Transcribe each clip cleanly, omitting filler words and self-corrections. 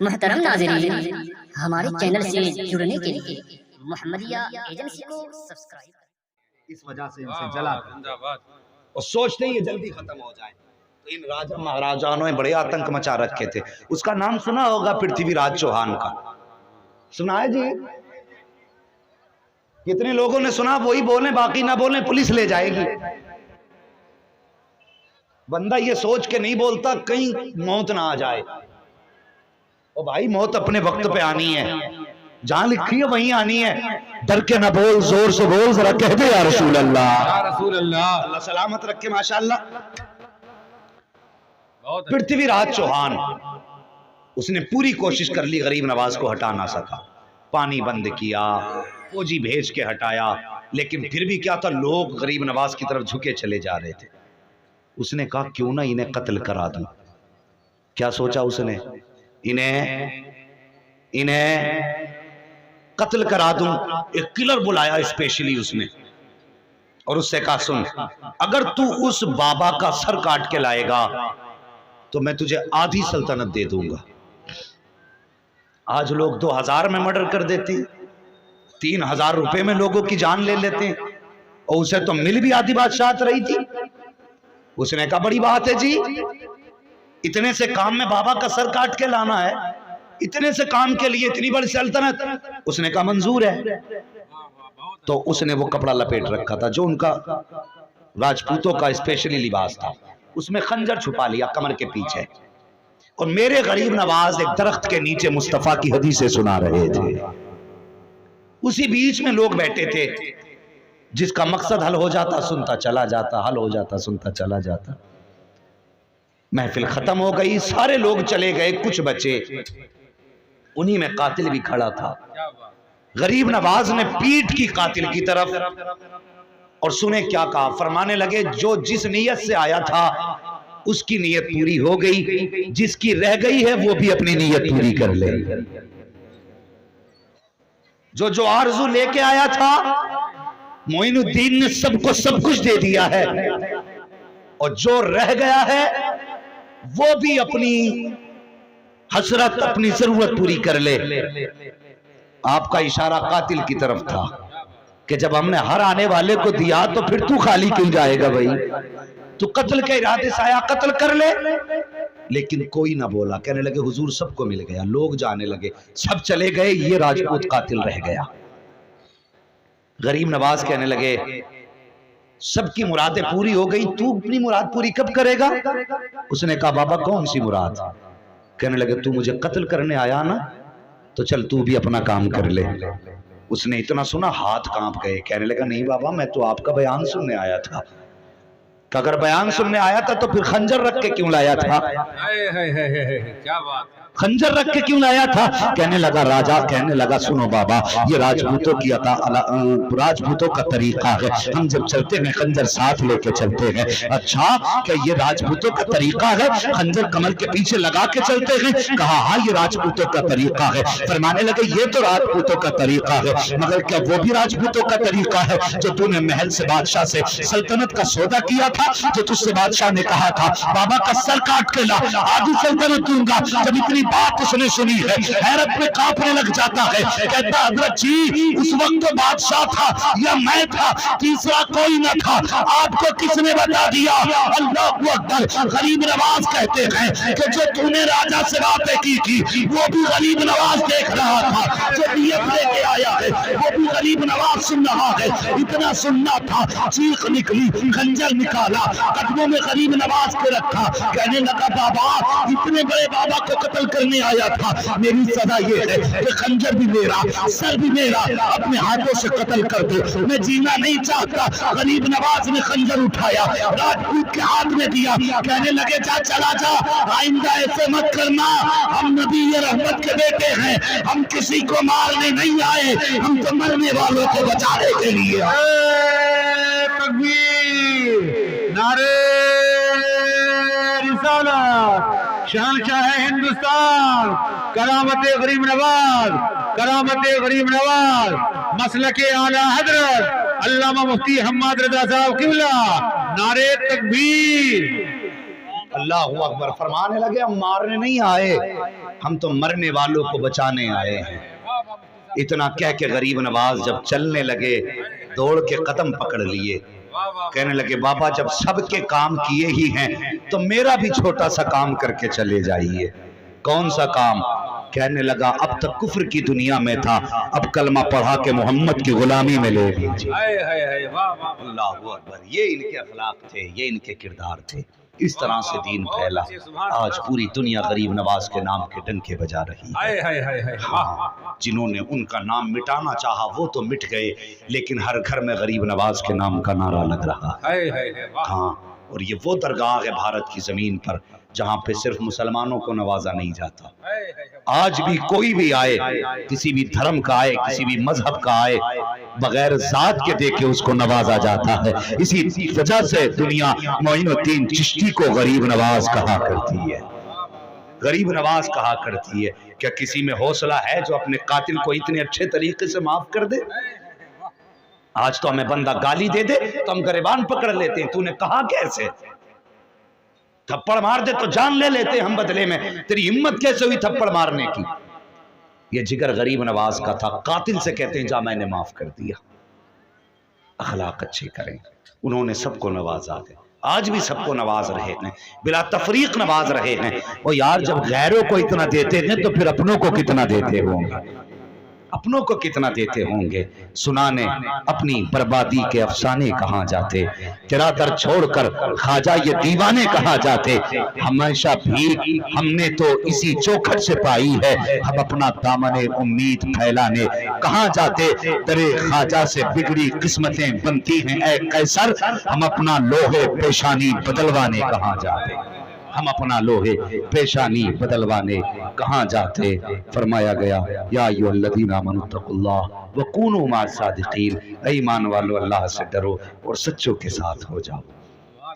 محترم ناظرین، ہمارے چینل سے جڑنے کے لیے محمدیہ ایجنسی کو سبسکرائب کریں۔ اس وجہ سے ان سے جلا اور سوچتے ہیں یہ جلدی ختم ہو جائے۔ تو ان راجا مہاراجانوں نے بڑے آتنک مچا رکھے تھے۔ اس کا نام سنا ہوگا پرتھوی راج چوہان کا، سنا ہے جی؟ کتنے لوگوں نے سنا؟ وہی بولیں، باقی نہ بولیں، پولیس لے جائے گی۔ بندہ یہ سوچ کے نہیں بولتا کہیں موت نہ آ جائے۔ او بھائی، موت اپنے وقت پہ آنی ہے، جہاں لکھی ہے وہیں آنی ہے۔ ڈر کے نہ بول، زور سے بول، ذرا کہہ دے یا رسول اللہ، یا رسول اللہ۔ اللہ سلامت رکھے ماشاءاللہ۔ پرتھوی راج چوہان، اس نے پوری کوشش کر لی، غریب نواز کو ہٹا نہ سکا۔ پانی بند کیا، فوجی بھیج کے ہٹایا، لیکن پھر بھی کیا تھا، لوگ غریب نواز کی طرف جھکے چلے جا رہے تھے۔ اس نے کہا کیوں نہ انہیں قتل کرا دوں۔ کیا سوچا اس نے؟ انہیں قتل کرا دوں۔ ایک کلر بلایا اسپیشلی اس نے، اور اس سے کہا سن، اگر تو اس بابا کا سر کاٹ کے لائے گا تو میں تجھے آدھی سلطنت دے دوں گا۔ آج لوگ 2000 میں مرڈر کر دیتے ہیں، 3000 روپے میں لوگوں کی جان لے لیتے ہیں، اور اسے تو مل بھی آدھی بادشاہت رہی تھی۔ اس نے کہا بڑی بات ہے جی، اتنے سے کام میں بابا کا سر کاٹ کے لانا ہے، اتنے سے کام کے لیے اتنی بڑی سلطنت؟ اس نے کہا منظور ہے۔ تو اس نے وہ کپڑا لپیٹ رکھا تھا جو ان کا راجپوتوں کا اسپیشلی لباس تھا، اس میں خنجر چھپا لیا کمر کے پیچھے، اور میرے غریب نواز ایک درخت کے نیچے مصطفیٰ کی حدیثیں سنا رہے تھے۔ اسی بیچ میں لوگ بیٹھے تھے، جس کا مقصد حل ہو جاتا سنتا چلا جاتا، حل ہو جاتا سنتا چلا جاتا۔ محفل ختم ہو گئی، سارے لوگ چلے گئے، کچھ بچے، انہی میں قاتل بھی کھڑا تھا۔ غریب نواز نے پیٹ کی قاتل کی طرف، اور سنے کیا کہا، فرمانے لگے جو جس نیت سے آیا تھا اس کی نیت پوری ہو گئی، جس کی رہ گئی ہے وہ بھی اپنی نیت پوری کر لے۔ جو آرزو لے کے آیا تھا، معین الدین نے سب کو سب کچھ دے دیا ہے، اور جو رہ گیا ہے وہ بھی اپنی حسرت، اپنی ضرورت پوری کر لے۔ آپ کا اشارہ قاتل کی طرف تھا کہ جب ہم نے ہر آنے والے کو دیا تو پھر تو خالی کیوں جائے گا بھائی؟ تو قتل کے ارادے سے آیا، قتل کر لے۔ لیکن کوئی نہ بولا، کہنے لگے حضور سب کو مل گیا، لوگ جانے لگے، سب چلے گئے، یہ راجپوت قاتل رہ گیا۔ غریب نواز کہنے لگے سب کی مرادیں پوری ہو گئی، تو اپنی مراد پوری کب کرے گا؟ اس نے کہا بابا کون سی مراد؟ کہنے لگے تو مجھے قتل کرنے آیا نا، تو چل تو بھی اپنا کام کر لے۔ اس نے اتنا سنا ہاتھ کانپ گئے، کہنے لگا نہیں بابا، میں تو آپ کا بیان سننے آیا تھا۔ کہ اگر بیان سننے آیا تھا تو پھر خنجر رکھ کے کیوں لایا تھا؟ کیا بات، خنجر رکھ کے کیوں لایا تھا؟ کہنے لگا راجا، کہنے لگا سنو بابا، یہ راجپوتوں کی راجپوتوں کا طریقہ ہے، ہم جب چلتے ہیں خنجر ساتھ لے کے چلتے ہیں۔ اچھا، کہ یہ راجپوتوں کا طریقہ ہے خنجر کمر کے پیچھے لگا کے چلتے ہیں؟ کہا ہاں یہ راجپوتوں کا طریقہ ہے۔ فرمانے لگے یہ تو راجپوتوں کا طریقہ ہے، مگر کیا وہ بھی راجپوتوں کا طریقہ ہے جو تو نے محل سے بادشاہ سے سلطنت کا سودا کیا تھا، جو تجھ سے بادشاہ نے کہا تھا بابا کا سر کاٹ کے لا، آدھی سلطنت دوں گا؟ جب اتنی بات اس نے سنی ہے، حیرت میں کانپنے لگ جاتا ہے، کہتا حضرت جی اس وقت تو بادشاہ تھا یا میں تھا، تیسرا کوئی نہ تھا، آپ کو کس نے بتا دیا؟ اللہ اکبر۔ غریب نواز کہتے ہیں کہ جو تو نے راجہ سے باتیں کی تھی وہ بھی غریب نواز دیکھ رہا تھا، جو نیت لے کے آیا ہے وہ بھی غریب نواز سن رہا ہے۔ اتنا سننا تھا، چیخ نکلی، خنجر نکالا، قدموں میں غریب نواز کے رکھا، کہنے لگا بابا اتنے بڑے بابا کو قتل کرنے آیا تھا، میری سزا یہ ہے کہ خنجر بھی میرا، سر بھی میرا، اپنے ہاتھوں سے قتل کر دو، میں جینا نہیں چاہتا۔ غریب نواز نے خنجر اٹھایا، راجپوت کے ہاتھ میں دیا، کہنے لگے جا چلا جا، آئندہ ایسے مت کرنا، ہم نبی رحمت کے بیٹے ہیں، ہم کسی کو مارنے نہیں آئے، ہم تو مرنے والوں کو بچانے کے لیے۔ تکبیر، نعرے رسالت، شہنشاہ ہندوستان، کرامت غریب نواز، کرامت غریب نواز، مسلک اعلی حضرت علامہ مفتی حماد رضا صاحب قبلہ، نعرے تکبیر۔ اللہ اکبر فرمانے لگے ہم مارنے نہیں آئے، ہم تو مرنے والوں کو بچانے آئے ہیں۔ اتنا کہہ کے غریب نواز جب چلنے لگے دوڑ کے قدم پکڑ لیے، کہنے لگے بابا جب سب کے کام کیے ہی ہیں تو میرا بھی چھوٹا سا کام کر کے چلے جائیے۔ کون سا کام؟ کہنے لگا اب تک کفر کی دنیا میں تھا، اب کلمہ پڑھا کے محمد کی غلامی میں لے لیجیے۔ اللہ اکبر، یہ ان کے اخلاق تھے، یہ ان کے کردار تھے، اس طرح سے دین پھیلا۔ آج پوری دنیا غریب نواز کے نام کے ڈنکے بجا رہی ہے۔ جنہوں نے ان کا نام مٹانا چاہا وہ تو مٹ گئے، لیکن ہر گھر میں غریب نواز کے نام کا نعرہ لگ رہا ہے۔ ہاں، اور یہ وہ درگاہ ہے بھارت کی زمین پر جہاں پہ صرف مسلمانوں کو نوازا نہیں جاتا۔ آج بھی کوئی بھی آئے، کسی بھی دھرم کا آئے، کسی بھی مذہب کا آئے، بغیر ذات کے دیکھے اس کو نوازا جاتا ہے۔ اسی وجہ سے دنیا معین الدین چشتی کو غریب نواز کہا کرتی ہے، غریب نواز کہا کرتی ہے۔ کیا کسی میں حوصلہ ہے جو اپنے قاتل کو اتنے اچھے طریقے سے معاف کر دے؟ آج تو ہمیں بندہ گالی دے دے تو ہم گریبان پکڑ لیتے ہیں، تو نے کہا کیسے؟ تھپڑ مار دے تو جان لے لیتے ہم بدلے میں، تیری ہمت کیسے ہوئی تھپڑ مارنے کی؟ یہ جگر غریب نواز کا تھا۔ قاتل سے کہتے ہیں جا میں نے معاف کر دیا۔ اخلاق اچھے کریں، انہوں نے سب کو نوازا ہے، آج بھی سب کو نواز رہے ہیں، بلا تفریق نواز رہے ہیں۔ اور یار جب غیروں کو اتنا دیتے ہیں تو پھر اپنوں کو کتنا دیتے ہوں گے، اپنوں کو کتنا دیتے ہوں گے۔ سنانے اپنی بربادی کے افسانے کہاں جاتے، تیرا در چھوڑ کر خواجہ یہ دیوانے کہاں جاتے۔ ہمیشہ بھیک ہم نے تو اسی چوکھٹ سے پائی ہے، ہم اپنا دامن امید پھیلانے کہاں جاتے۔ درے خواجہ سے بگڑی قسمتیں بنتی ہیں اے قیصر، ہم اپنا لوہے پیشانی بدلوانے کہاں جاتے، ہم اپنا لوہے پیشانی بدلوانے کہاں جاتے۔ فرمایا گیا یا ایھا الذین آمنوا اتقوا اللہ وکونوا مع الصادقین، اے ایمان والو اللہ سے ڈرو اور سچوں کے ساتھ ہو جاؤ،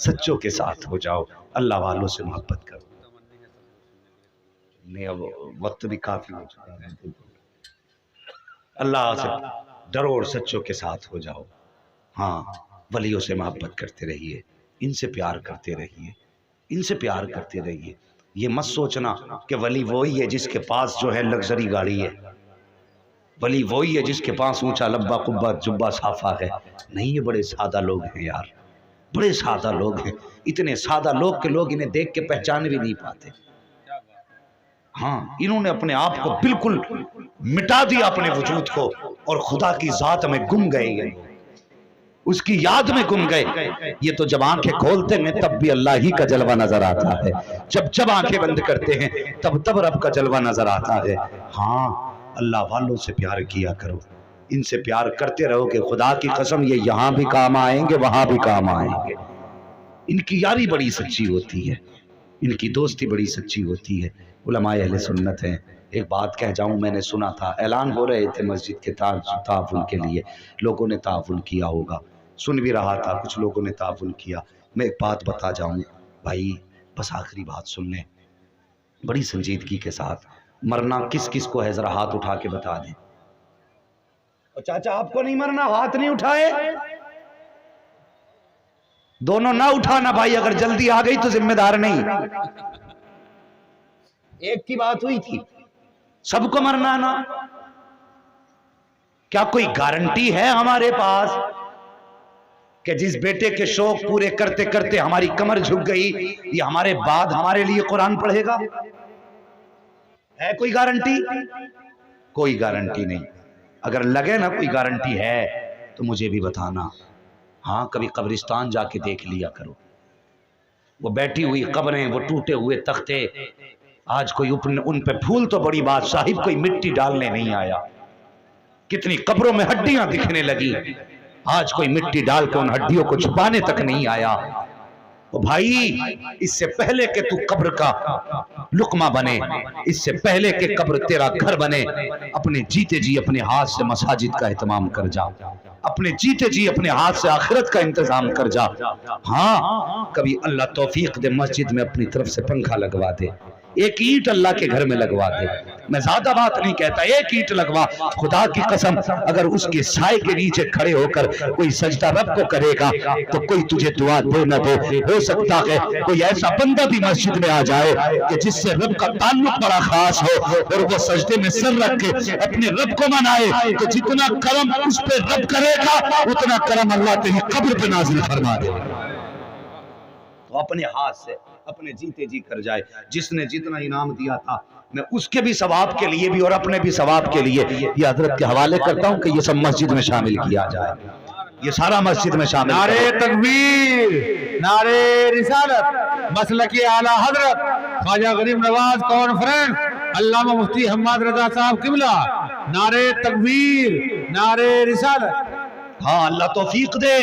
سچوں کے ساتھ ہو جاؤ، اللہ والوں سے محبت کرو۔ نہیں اب وقت بھی کافی ہو چکا ہے، اللہ سے ڈرو اور سچوں کے ساتھ ہو جاؤ۔ ہاں، ولیوں سے محبت کرتے رہیے، ان سے پیار کرتے رہیے، ان سے پیار کرتے رہیے۔ یہ مت سوچنا کہ ولی وہی ہے جس کے پاس جو ہے لگژری گاڑی ہے، ولی وہی ہے جس کے پاس اونچا لبا قبا جبہ صافہ ہے۔ نہیں، یہ بڑے سادہ لوگ ہیں یار، بڑے سادہ لوگ ہیں، اتنے سادہ لوگ کہ لوگ انہیں دیکھ کے پہچان بھی نہیں پاتے۔ ہاں، انہوں نے اپنے آپ کو بالکل مٹا دیا اپنے وجود کو، اور خدا کی ذات میں گم گئے، اس کی یاد میں گم گئے۔ یہ تو جب آنکھیں کھولتے ہیں تب بھی اللہ ہی کا جلوہ نظر آتا ہے، جب آنکھیں بند کرتے ہیں تب رب کا جلوہ نظر آتا ہے۔ ہاں، اللہ والوں سے پیار کیا کرو، ان سے پیار کرتے رہو کہ خدا کی قسم یہ یہاں بھی کام آئیں گے، وہاں بھی کام آئیں گے۔ ان کی یاری بڑی سچی ہوتی ہے، ان کی دوستی بڑی سچی ہوتی ہے۔ علماء اہل سنت ہیں۔ ایک بات کہہ جاؤں، میں نے سنا تھا اعلان ہو رہے تھے مسجد کے تعاون کے لیے، لوگوں نے تعاون کیا ہوگا، سن بھی رہا تھا کچھ لوگوں نے تعاون کیا۔ میں ایک بات بتا جاؤں بھائی، بس آخری بات سن لیں بڑی سنجیدگی کے ساتھ۔ مرنا کس کس کو ہے ذرا ہاتھ اٹھا کے بتا دیں۔ اور چاچا آپ کو نہیں مرنا، ہاتھ نہیں اٹھائے، دونوں نہ اٹھانا بھائی، اگر جلدی آ گئی تو ذمہ دار نہیں۔ ایک کی بات ہوئی تھی، سب کو مرنا نا؟ کیا کوئی گارنٹی ہے ہمارے پاس کہ جس بیٹے کے شوق پورے کرتے کرتے ہماری کمر جھک گئی، یہ ہمارے بعد ہمارے لیے قرآن پڑھے گا؟ ہے کوئی گارنٹی؟ کوئی گارنٹی نہیں۔ اگر لگے نا کوئی گارنٹی ہے تو مجھے بھی بتانا۔ ہاں، کبھی قبرستان جا کے دیکھ لیا کرو، وہ بیٹھی ہوئی قبریں، وہ ٹوٹے ہوئے تختے، آج کوئی ان پہ پھول تو بڑی بات، صاحب کوئی مٹی ڈالنے نہیں آیا۔ کتنی قبروں میں ہڈیاں دکھنے لگی، آج کوئی مٹی ڈال کے ان ہڈیوں کو چھپانے تک نہیں آیا۔ بھائی، اس سے پہلے کہ تو قبر کا لقمہ بنے، اس سے پہلے کہ قبر تیرا گھر بنے، اپنے جیتے جی اپنے ہاتھ سے مساجد کا اہتمام کر جا، اپنے جیتے جی اپنے ہاتھ سے آخرت کا انتظام کر جا۔ ہاں، کبھی اللہ توفیق دے مسجد میں اپنی طرف سے پنکھا لگوا دے، ایک اینٹ اللہ کے گھر میں لگوا دے. میں زیادہ بات نہیں کہتا, ایک اینٹ لگوا. خدا کی قسم اگر اس کے سائے کے نیچے کھڑے ہو کر کوئی سجدہ رب کو کرے گا تو کوئی تجھے دعا دے نہ دے. ہو سکتا ہے کوئی ایسا بندہ بھی مسجد میں آ جائے کہ جس سے رب کا تعلق بڑا خاص ہو اور وہ سجدے میں سر رکھ کے اپنے رب کو منائے تو جتنا کرم اس پہ رب کرے گا اتنا کرم اللہ تیری قبر پہ نازل فرما دے. تو اپنے ہاتھ سے اپنے جیتے جی کر جائے. جس نے جتنا انعام دیا تھا میں اس کے بھی ثواب کے لیے بھی اور اپنے بھی ثواب کے لیے یہ حضرت کے حوالے کرتا ہوں کہ یہ سب مسجد میں شامل کیا جائے. یہ سارا مسجد میں شامل. نعرے تکبیر, نعرے رسالت, مسلک اعلیٰ حضرت خواجہ غریب نواز کانفرنس علامہ مفتی حماد رضا صاحب قبلہ. نعرے تکبیر, نعرے رسالت. ہاں اللہ توفیق دے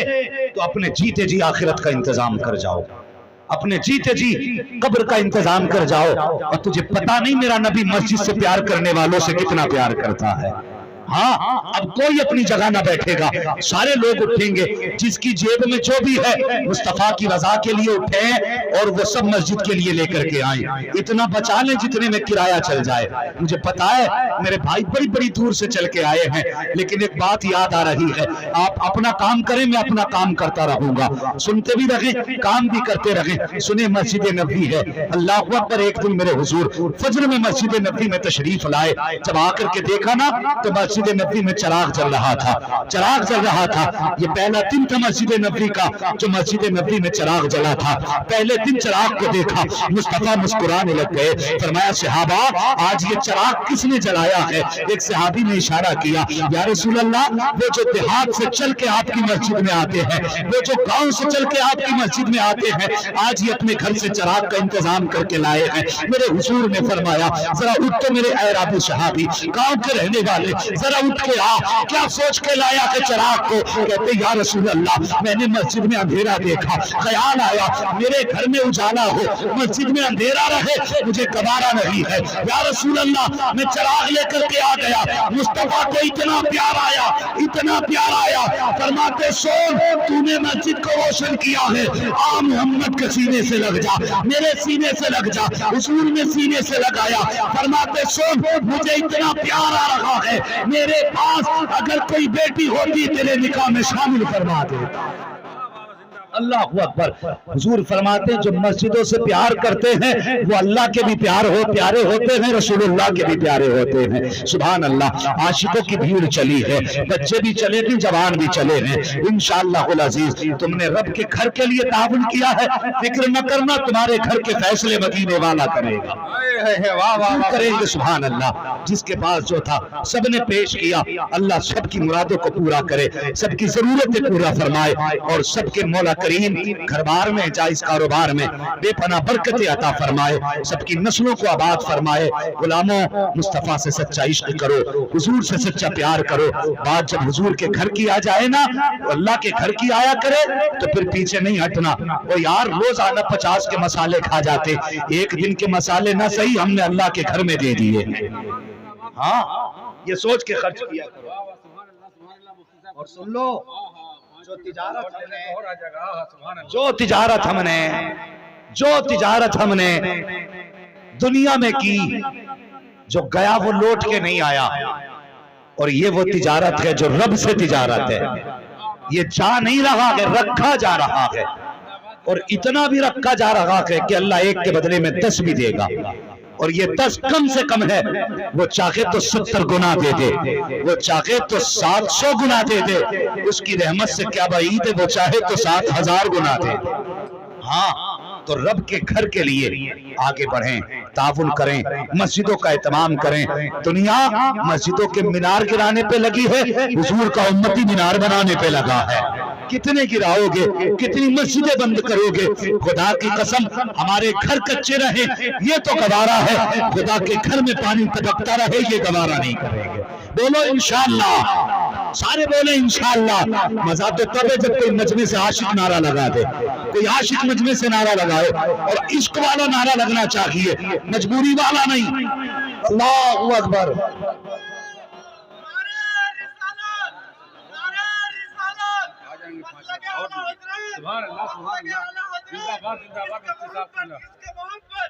تو اپنے جیتے جی آخرت کا انتظام کر جاؤ, اپنے جیتے جی قبر کا انتظام کر جاؤ. اور تجھے پتا نہیں میرا نبی مسجد سے پیار کرنے والوں سے کتنا پیار کرتا ہے. ہاں اب کوئی اپنی جگہ نہ بیٹھے گا, سارے لوگ اٹھیں گے. جس کی جیب میں جو بھی ہے مصطفیٰ کی رضا کے لیے اٹھیں اور وہ سب مسجد کے لیے لے کر کے آئیں. اتنا بچا لیں جتنے میں کرایہ چل جائے. مجھے پتا ہے میرے بھائی بڑی بڑی دور سے چل کے آئے ہیں, لیکن ایک بات یاد آ رہی ہے, آپ اپنا کام کریں, میں اپنا کام کرتا رہوں گا. سنتے بھی رہیں, کام بھی کرتے رہیں. سنیں مسجد نبوی ہے. اللہ اکبر. ایک دن میرے حضور فجر میں مسجد نبوی میں تشریف لائے. جب آ کر کے دیکھا نا تو مسجد نبوی میں چراغ جل رہا تھا, چراغ جل رہا تھا. یہ پہلا دن تھا مسجد نبوی کا جو مسجد نبوی میں چراغ جلا تھا. پہلے دن چراغ کو دیکھا, مصطفیٰ مسکرانے لگ گئے. فرمایا صحابہ آج یہ چراغ کس نے جلایا ہے؟ ایک صحابی نے اشارہ کیا, یا رسول اللہ وہ جو دیہات سے چل کے آپ کی مسجد میں آتے ہیں, وہ جو گاؤں سے چل کے آپ کی مسجد میں آتے ہیں, آج یہ اپنے گھر سے چراغ کا انتظام کر کے لائے ہیں. میرے حضور نے فرمایا ذرا اٹھ تو میرے اعرابی صحابی, گاؤں کے رہنے والے, ذرا اٹھ کے آ, کیا سوچ کے لایا ہے چراغ کو؟ کہتے یا رسول اللہ میں نے مسجد میں اندھیرا دیکھا, خیال آیا میرے گھر میں اجالا ہو, مسجد میں اندھیرا رہے, مجھے گوارا نہیں ہے. یا رسول اللہ میں چراغ لے کر کے آ گیا. مصطفیٰ کو اتنا پیار آیا, اتنا پیار آیا. فرماتے سن تو نے مسجد کو روشن کیا ہے, آ محمد کے سینے سے لگ جا, میرے سینے سے لگ جا. حضور نے سینے سے لگایا. فرماتے سن مجھے اتنا پیار آ رہا ہے, میرے پاس اگر کوئی بیٹی ہوتی تیرے نکاح میں شامل فرما دے. اللہ اکبر. حضور فرماتے ہیں جو مسجدوں سے پیار کرتے ہیں وہ اللہ کے بھی پیارے ہوتے ہیں, رسول اللہ کے بھی پیارے ہوتے ہیں. سبحان اللہ. عاشقوں کی بھیڑ چلی ہے, بچے بھی چلے ہیں, جوان بھی چلے ہیں. انشاءاللہ العزیز تم نے رب کے گھر کے لیے تعاون کیا ہے, فکر نہ کرنا تمہارے گھر کے فیصلے مدینے والا کرے گا. کریں گے. سبحان اللہ. جس کے پاس جو تھا سب نے پیش کیا. اللہ سب کی مرادوں کو پورا کرے, سب کی ضرورتیں پورا فرمائے اور سب کے مولا کریم گھر بار میں, جائز کاروبار میں بے پناہ برکت عطا فرمائے, سب کی نسلوں کو آباد فرمائے. غلاموں مصطفیٰ سے سچا عشق کرو, حضور سے سچا پیار کرو. بات جب حضور کے گھر کی آ جائے نا, اللہ کے گھر کی آیا کرے تو پھر پیچھے نہیں ہٹنا. وہ یار روزانہ 50 کے مسالے کھا جاتے, ایک دن کے مسالے نہ صحیح ہم نے اللہ کے گھر میں دے دیے. ہاں یہ سوچ کے خرچ کیا کرو. اور سن لو جو تجارت ہم نے دنیا میں کی, جو گیا وہ لوٹ کے نہیں آیا. اور یہ وہ تجارت ہے جو رب سے تجارت ہے. یہ جا نہیں رہا ہے, رکھا جا رہا ہے. اور اتنا بھی رکھا جا رہا ہے کہ اللہ ایک کے بدلے میں 10 بھی دے گا. اور یہ 10 کم سے کم ہے. وہ چاہے تو 70 گنا دے دے, وہ چاہے تو 700 گنا دے دے. اس کی رحمت سے کیا بعید ہے, وہ چاہے تو 7000 گنا دے. ہاں تو رب کے گھر کے لیے آگے بڑھیں, تعاون کریں, مسجدوں کا اہتمام کریں. دنیا مسجدوں کے مینار گرانے پہ لگی ہے, حضور کا امتی مینار بنانے پہ لگا ہے. کتنے گراؤ گے, کتنی مسجدیں بند کرو گے؟ خدا کی قسم ہمارے گھر کچے رہے یہ تو گوارا ہے, خدا کے گھر میں پانی ٹپکتا رہے یہ گوارا نہیں کریں گے. بولو انشاءاللہ, سارے بولے انشاءاللہ. مزہ تو تب ہے جب کوئی مجمع سے عاشق نعرہ لگا دے, کوئی عاشق مجمع سے نعرہ لگائے, اور عشق والا نعرہ لگنا چاہیے, مجبوری والا نہیں. اللہ اکبر. سبحان اللہ, سبحان اللہ. زندہ باد, زندہ باد.